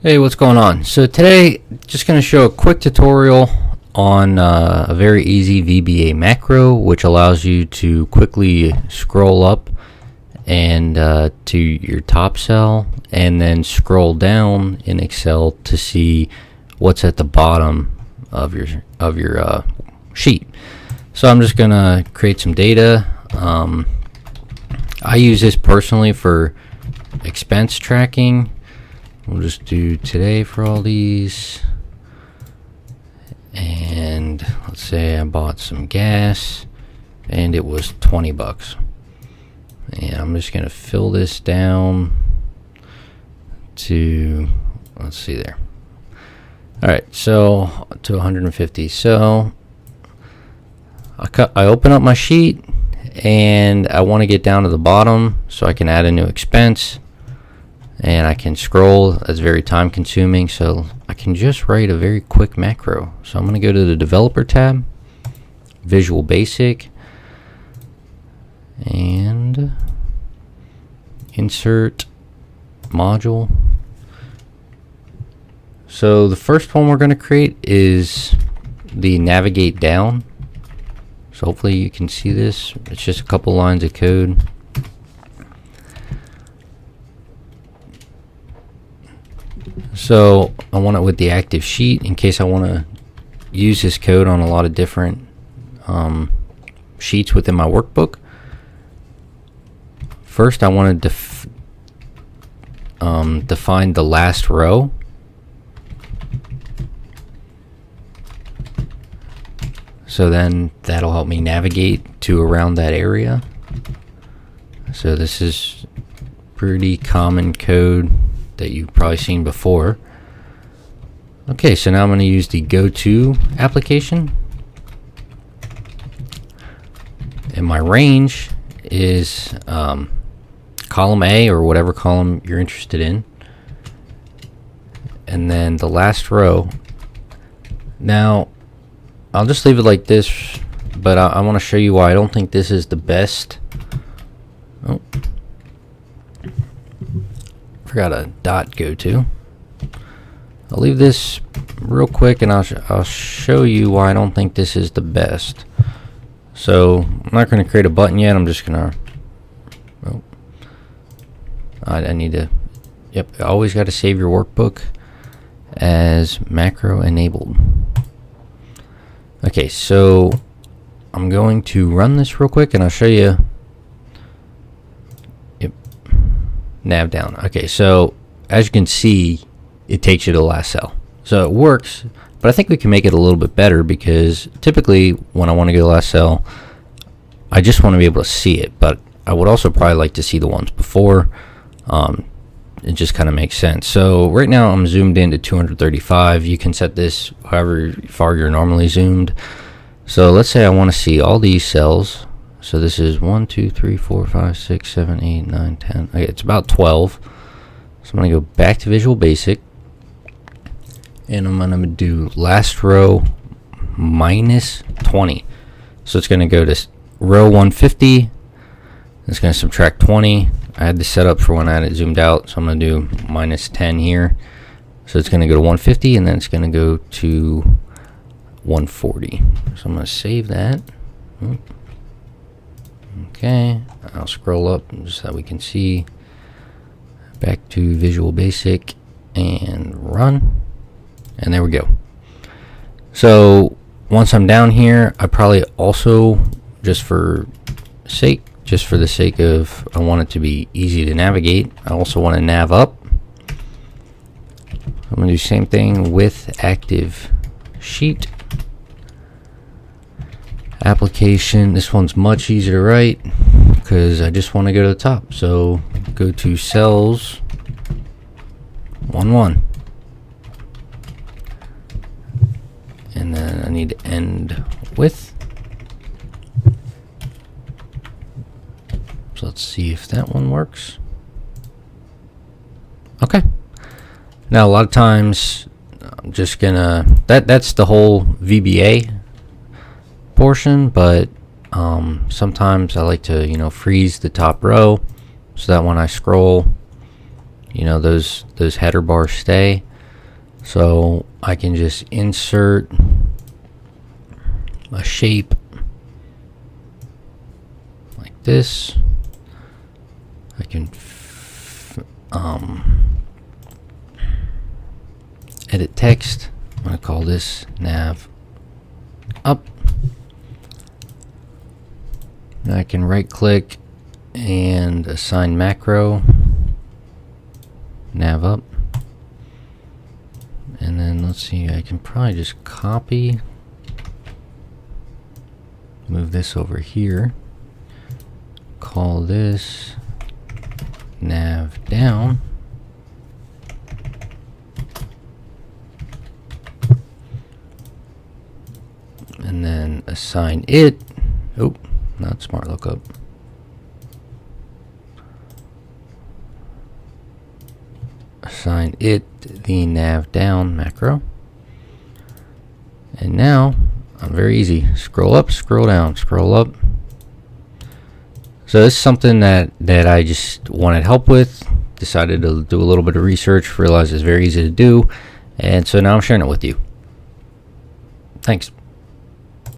Hey, what's going on? So today, just going to show a quick tutorial on a very easy VBA macro, which allows you to quickly scroll up and to your top cell, and then scroll down in Excel to see what's at the bottom of your sheet. So I'm just going to create some data. I use this personally for expense tracking. We'll just do today for all these, and let's say I bought some gas and it was 20 bucks, and I'm just gonna fill this down to, let's see there. Alright, so to 150. So I open up my sheet and I want to get down to the bottom so I can add a new expense. And I can scroll. That's very time consuming, so I can just write a very quick macro. So I'm going to go to the developer tab, Visual Basic, and insert module. So the first one we're going to create is the navigate down. So hopefully you can see this. It's just a couple lines of code. So I want it with the active sheet in case I want to use this code on a lot of different sheets within my workbook. First I want to define the last row. So then that'll help me navigate to around that area. So this is pretty common code that you've probably seen before. Okay, so now I'm going to use the go-to application, and my range is column A or whatever column you're interested in, and then the last row. Now I'll just leave it like this, but I want to show you why I don't think this is the best. Oh, forgot a dot go to. I'll leave this real quick and I'll show you why I don't think this is the best. So I'm not going to create a button yet. I'm just going to, oh, I need to, yep, always got to save your workbook as macro enabled. Okay, so I'm going to run this real quick and I'll show you. Nav down. Okay, so as you can see, it takes you to the last cell. So it works, but I think we can make it a little bit better, because typically when I want to go to the last cell, I just want to be able to see it, but I would also probably like to see the ones before. It just kind of makes sense. So right now I'm zoomed in to 235. You can set this however far you're normally zoomed. So let's say I want to see all these cells. So this is 1, 2, 3, 4, 5, 6, 7, 8, 9, 10. Okay, it's about 12. So I'm going to go back to Visual Basic. And I'm going to do last row minus 20. So it's going to go to row 150. It's going to subtract 20. I had this set up for when I had it zoomed out. So I'm going to do minus 10 here. So it's going to go to 150, and then it's going to go to 140. So I'm going to save that. Okay, I'll scroll up just so we can see. Back to Visual Basic and run, and there we go. So once I'm down here, I probably also, just for the sake of, I want it to be easy to navigate, I also want to nav up. I'm going to do the same thing with active sheet. Application, this one's much easier to write because I just want to go to the top. So go to cells 1, 1, and then I need to end with. So let's see if that one works. Okay, now a lot of times I'm just gonna, that's the whole VBA portion, but sometimes I like to freeze the top row so that when I scroll, those header bars stay. So I can just insert a shape like this. I can edit text. I'm going to call this nav up. Now I can right click and assign macro nav up. And then let's see, I can probably just copy, move this over here, call this nav down, and then assign it, oh, not smart lookup, assign it the nav down macro. And now I'm very easy, scroll up, scroll down, scroll up. So this is something that I just wanted help with, decided to do a little bit of research, realized it's very easy to do, and so now I'm sharing it with you. Thanks.